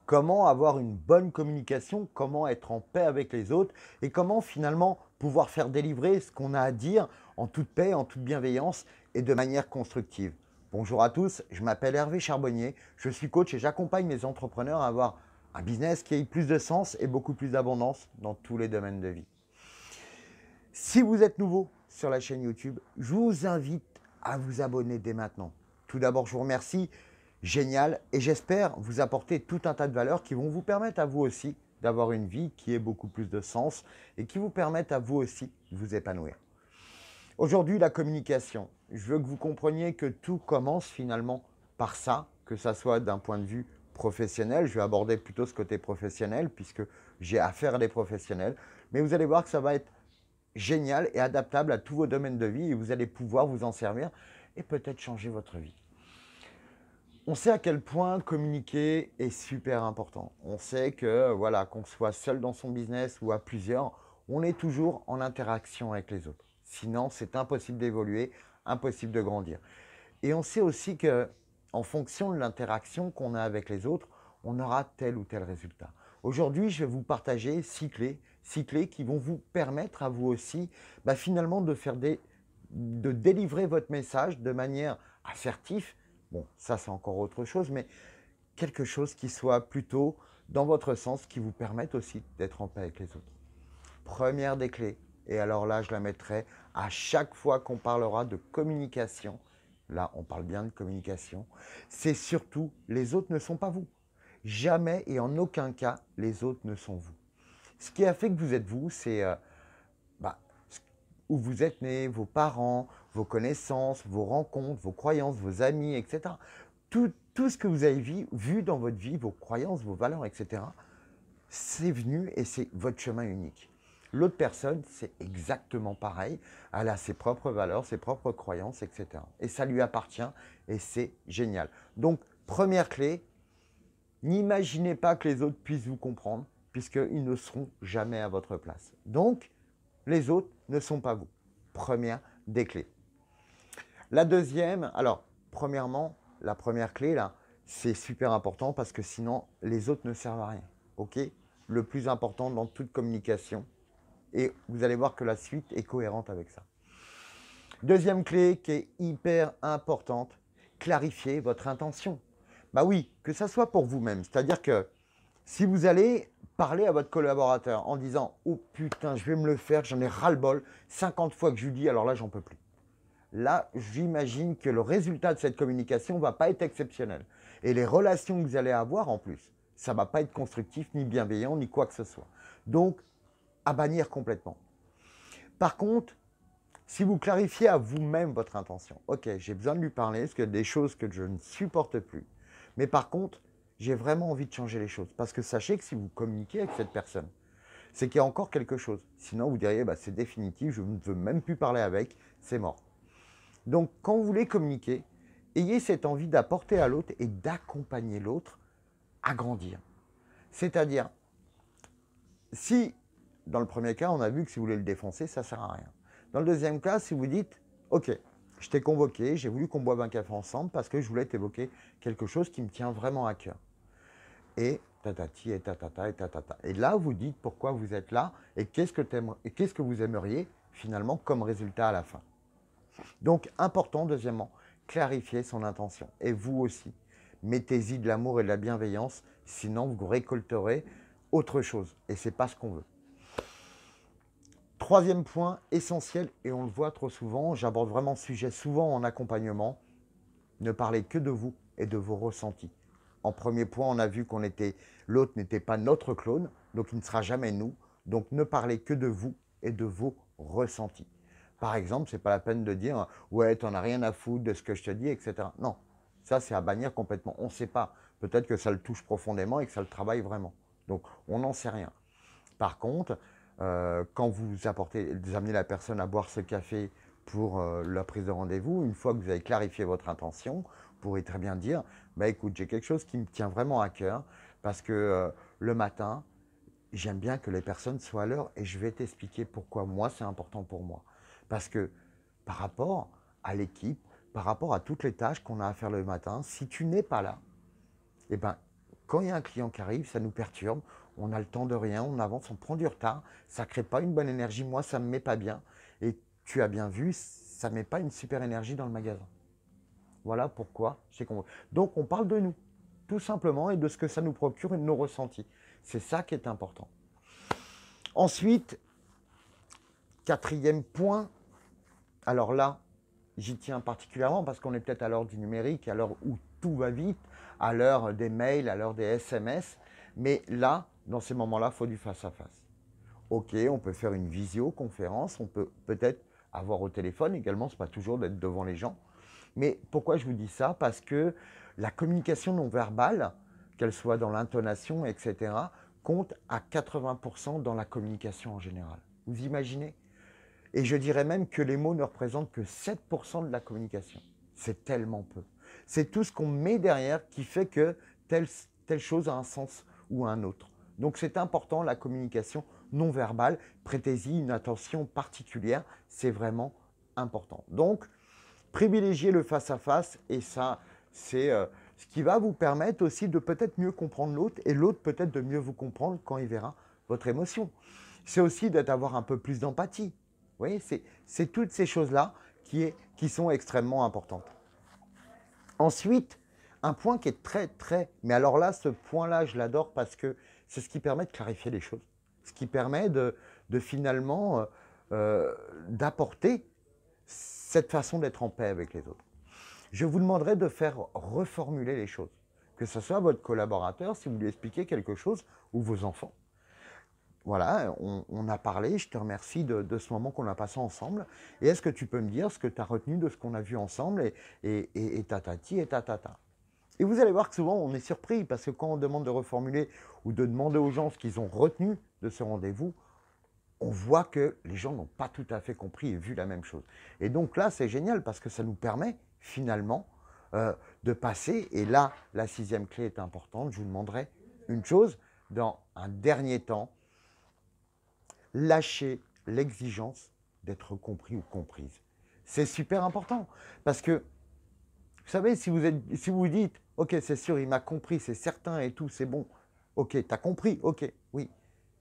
comment avoir une bonne communication, comment être en paix avec les autres et comment finalement pouvoir faire délivrer ce qu'on a à dire en toute paix, en toute bienveillance et de manière constructive. Bonjour à tous, je m'appelle Hervé Charbonnier, je suis coach et j'accompagne les entrepreneurs à avoir un business qui ait plus de sens et beaucoup plus d'abondance dans tous les domaines de vie. Si vous êtes nouveau sur la chaîne YouTube, je vous invite à vous abonner dès maintenant. Tout d'abord, je vous remercie, génial, et j'espère vous apporter tout un tas de valeurs qui vont vous permettre à vous aussi d'avoir une vie qui ait beaucoup plus de sens et qui vous permettent à vous aussi de vous épanouir. Aujourd'hui, la communication. Je veux que vous compreniez que tout commence finalement par ça, que ça soit d'un point de vue professionnel. Je vais aborder plutôt ce côté professionnel puisque j'ai affaire à des professionnels. Mais vous allez voir que ça va être génial et adaptable à tous vos domaines de vie et vous allez pouvoir vous en servir et peut-être changer votre vie. On sait à quel point communiquer est super important. On sait que voilà, qu'on soit seul dans son business ou à plusieurs, on est toujours en interaction avec les autres. Sinon, c'est impossible d'évoluer, impossible de grandir. Et on sait aussi que en fonction de l'interaction qu'on a avec les autres, on aura tel ou tel résultat. Aujourd'hui, je vais vous partager 6 clés qui vont vous permettre à vous aussi finalement de délivrer votre message de manière assertive. Bon, ça c'est encore autre chose, mais quelque chose qui soit plutôt dans votre sens, qui vous permette aussi d'être en paix avec les autres. Première des clés, et alors là je la mettrai à chaque fois qu'on parlera de communication, là on parle bien de communication, c'est surtout les autres ne sont pas vous. Jamais et en aucun cas les autres ne sont vous. Ce qui a fait que vous êtes vous, c'est bah, où vous êtes né, vos parents, vos connaissances, vos rencontres, vos croyances, vos amis, etc. Tout ce que vous avez vu dans votre vie, vos croyances, vos valeurs, etc., c'est venu et c'est votre chemin unique. L'autre personne, c'est exactement pareil. Elle a ses propres valeurs, ses propres croyances, etc. Et ça lui appartient et c'est génial. Donc, première clé, n'imaginez pas que les autres puissent vous comprendre puisqu'ils ne seront jamais à votre place. Donc, les autres ne sont pas vous. Première des clés. La deuxième, alors, premièrement, la première clé, là, c'est super important parce que sinon, les autres ne servent à rien. OK? Le plus important dans toute communication. Et vous allez voir que la suite est cohérente avec ça. Deuxième clé qui est hyper importante, clarifier votre intention. Bah oui, que ça soit pour vous-même. C'est-à-dire que si vous allez parler à votre collaborateur en disant « Oh putain, je vais me le faire, j'en ai ras-le-bol, 50 fois que je lui dis, alors là, j'en peux plus. » Là, j'imagine que le résultat de cette communication ne va pas être exceptionnel. Et les relations que vous allez avoir en plus, ça ne va pas être constructif, ni bienveillant, ni quoi que ce soit. Donc, à bannir complètement. Par contre, si vous clarifiez à vous-même votre intention, ok, j'ai besoin de lui parler parce qu'il y a des choses que je ne supporte plus. Mais par contre, j'ai vraiment envie de changer les choses. Parce que sachez que si vous communiquez avec cette personne, c'est qu'il y a encore quelque chose. Sinon, vous diriez, c'est définitif, je ne veux même plus parler avec, c'est mort. Donc, quand vous voulez communiquer, ayez cette envie d'apporter à l'autre et d'accompagner l'autre à grandir. C'est-à-dire, si, dans le premier cas, on a vu que si vous voulez le défoncer, ça ne sert à rien. Dans le deuxième cas, si vous dites, ok, je t'ai convoqué, j'ai voulu qu'on boive un café ensemble parce que je voulais t'évoquer quelque chose qui me tient vraiment à cœur. Et tatati et tatata et tatata. Et là, vous dites pourquoi vous êtes là et qu'est-ce que vous aimeriez finalement comme résultat à la fin. Donc, important, deuxièmement, clarifier son intention. Et vous aussi, mettez-y de l'amour et de la bienveillance, sinon vous récolterez autre chose. Et ce n'est pas ce qu'on veut. Troisième point essentiel, et on le voit trop souvent, j'aborde vraiment ce sujet souvent en accompagnement, ne parlez que de vous et de vos ressentis. En premier point, on a vu l'autre n'était pas notre clone, donc il ne sera jamais nous. Donc ne parlez que de vous et de vos ressentis. Par exemple, ce n'est pas la peine de dire « ouais, t'en as rien à foutre de ce que je te dis, etc. » Non, ça c'est à bannir complètement. On ne sait pas. Peut-être que ça le touche profondément et que ça le travaille vraiment. Donc on n'en sait rien. Par contre, quand vous amenez la personne à boire ce café pour la prise de rendez-vous, une fois que vous avez clarifié votre intention, vous pourrez très bien dire écoute, j'ai quelque chose qui me tient vraiment à cœur parce que le matin, j'aime bien que les personnes soient à l'heure et je vais t'expliquer pourquoi moi c'est important pour moi. Parce que par rapport à l'équipe, par rapport à toutes les tâches qu'on a à faire le matin, si tu n'es pas là, eh ben, Quand il y a un client qui arrive, ça nous perturbe, on a le temps de rien, on avance, on prend du retard, ça ne crée pas une bonne énergie. Moi, ça ne me met pas bien. Et tu as bien vu, ça ne met pas une super énergie dans le magasin. Voilà pourquoi j'ai compris. Donc, on parle de nous, tout simplement, et de ce que ça nous procure et de nos ressentis. C'est ça qui est important. Ensuite, quatrième point, alors là, j'y tiens particulièrement parce qu'on est peut-être à l'heure du numérique, à l'heure où tout va vite, à l'heure des mails, à l'heure des SMS. Mais là, dans ces moments-là, il faut du face-à-face. Ok, on peut faire une visioconférence, on peut peut-être avoir au téléphone également, ce n'est pas toujours d'être devant les gens. Mais pourquoi je vous dis ça? Parce que la communication non verbale, qu'elle soit dans l'intonation, etc., compte à 80% dans la communication en général. Vous imaginez? Et je dirais même que les mots ne représentent que 7% de la communication. C'est tellement peu. C'est tout ce qu'on met derrière qui fait que telle chose a un sens ou un autre. Donc c'est important, la communication non verbale. Prêtez-y une attention particulière. C'est vraiment important. Donc, privilégiez le face-à-face et ça, c'est ce qui va vous permettre aussi de peut-être mieux comprendre l'autre et l'autre peut-être de mieux vous comprendre quand il verra votre émotion. C'est aussi d'avoir un peu plus d'empathie. Vous voyez, c'est toutes ces choses-là qui sont extrêmement importantes. Ensuite, un point qui est très, mais alors là, ce point-là, je l'adore parce que c'est ce qui permet de clarifier les choses. Ce qui permet de finalement d'apporter cette façon d'être en paix avec les autres. Je vous demanderai de faire reformuler les choses. Que ce soit votre collaborateur, si vous lui expliquez quelque chose, ou vos enfants. Voilà, on a parlé, je te remercie de ce moment qu'on a passé ensemble. Et est-ce que tu peux me dire ce que tu as retenu de ce qu'on a vu ensemble et tatati et tatata. Et vous allez voir que souvent on est surpris parce que quand on demande de reformuler ou de demander aux gens ce qu'ils ont retenu de ce rendez-vous, on voit que les gens n'ont pas tout à fait compris et vu la même chose. Et donc là, c'est génial parce que ça nous permet finalement de passer. Et là, la 6e clé est importante. Je vous demanderai une chose dans un dernier temps. Lâchez l'exigence d'être compris ou comprise. C'est super important parce que, vous savez, si vous dites, ok, c'est sûr, il m'a compris, c'est certain et tout, c'est bon, ok, tu as compris, ok, oui,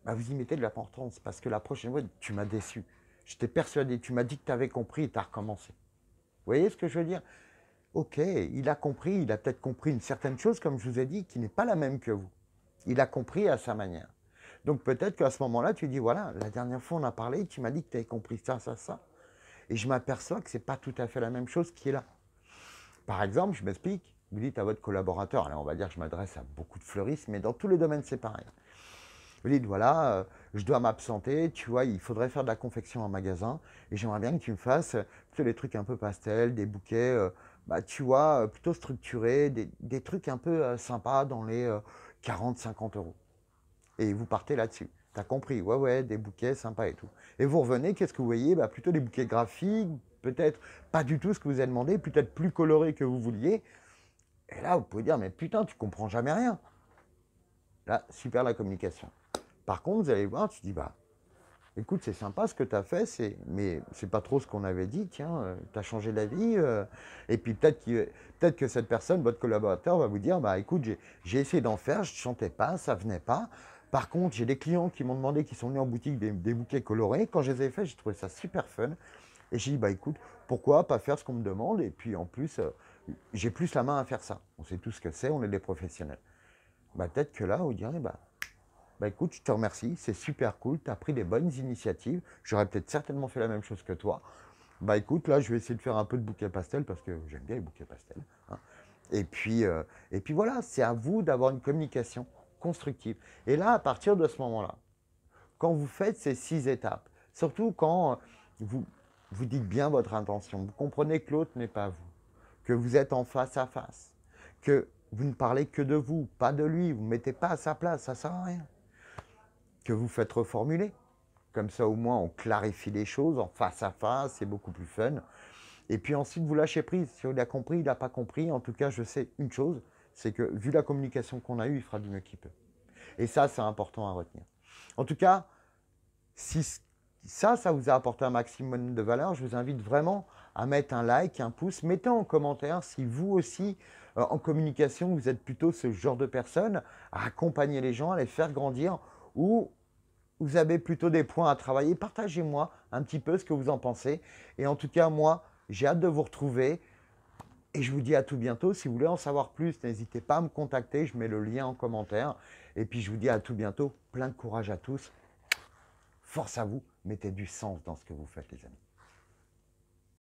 bah vous y mettez de l'importance parce que la prochaine fois, tu m'as déçu. Je t'ai persuadé, tu m'as dit que tu avais compris et tu as recommencé. Vous voyez ce que je veux dire? Ok, il a compris, il a peut-être compris une certaine chose, comme je vous ai dit, qui n'est pas la même que vous. Il a compris à sa manière. Donc peut-être qu'à ce moment-là, tu dis, voilà, la dernière fois on a parlé, tu m'as dit que tu avais compris ça, ça, ça. Et je m'aperçois que ce n'est pas tout à fait la même chose qui est là. Par exemple, je m'explique, vous dites à votre collaborateur, alors on va dire que je m'adresse à beaucoup de fleuristes, mais dans tous les domaines c'est pareil. Vous dites, voilà, je dois m'absenter, tu vois, il faudrait faire de la confection en magasin, et j'aimerais bien que tu me fasses plutôt des trucs un peu pastels, des bouquets, bah, tu vois, plutôt structurés, des trucs un peu sympas dans les 40-50 euros. Et vous partez là-dessus. T'as compris, ouais, des bouquets sympas et tout. Et vous revenez, qu'est-ce que vous voyez? Bah, plutôt des bouquets graphiques, peut-être pas du tout ce que vous avez demandé, peut-être plus colorés que vous vouliez. Et là, vous pouvez dire, mais putain, tu comprends jamais rien. Là, super la communication. Par contre, vous allez voir, tu dis, bah, écoute, c'est sympa ce que tu as fait, mais c'est pas trop ce qu'on avait dit, tiens, tu as changé d'avis. Et puis peut-être que cette personne, votre collaborateur, va vous dire, bah écoute, j'ai essayé d'en faire, je ne chantais pas, ça venait pas. Par contre, j'ai des clients qui m'ont demandé, qui sont venus en boutique des bouquets colorés. Quand je les ai faits, j'ai trouvé ça super fun. Et j'ai dit, bah écoute, pourquoi pas faire ce qu'on me demande? Et puis en plus, j'ai plus la main à faire ça. On sait tout ce que c'est, on est des professionnels. Bah peut-être que là, vous direz, bah écoute, je te remercie, c'est super cool, tu as pris des bonnes initiatives. J'aurais peut-être certainement fait la même chose que toi. Bah écoute, là, je vais essayer de faire un peu de bouquet pastel parce que j'aime bien les bouquets pastels. Hein. Et puis voilà, c'est à vous d'avoir une communication constructive. Et là, à partir de ce moment-là, quand vous faites ces 6 étapes, surtout quand vous dites bien votre intention, vous comprenez que l'autre n'est pas vous, que vous êtes en face à face, que vous ne parlez que de vous, pas de lui, vous ne mettez pas à sa place, ça ne sert à rien. Que vous faites reformuler. Comme ça, au moins, on clarifie les choses en face à face, c'est beaucoup plus fun. Et puis ensuite, vous lâchez prise. Si il a compris, il n'a pas compris. En tout cas, je sais une chose, c'est que vu la communication qu'on a eue, il fera du mieux qu'il peut. Et ça, c'est important à retenir. En tout cas, si ça vous a apporté un maximum de valeur, je vous invite vraiment à mettre un like, un pouce. Mettez en commentaire si vous aussi, en communication, vous êtes plutôt ce genre de personne à accompagner les gens, à les faire grandir, ou vous avez plutôt des points à travailler? Partagez-moi un petit peu ce que vous en pensez. Et en tout cas, moi, j'ai hâte de vous retrouver et je vous dis à tout bientôt. Si vous voulez en savoir plus, n'hésitez pas à me contacter. Je mets le lien en commentaire. Et puis, je vous dis à tout bientôt. Plein de courage à tous. Force à vous. Mettez du sens dans ce que vous faites, les amis.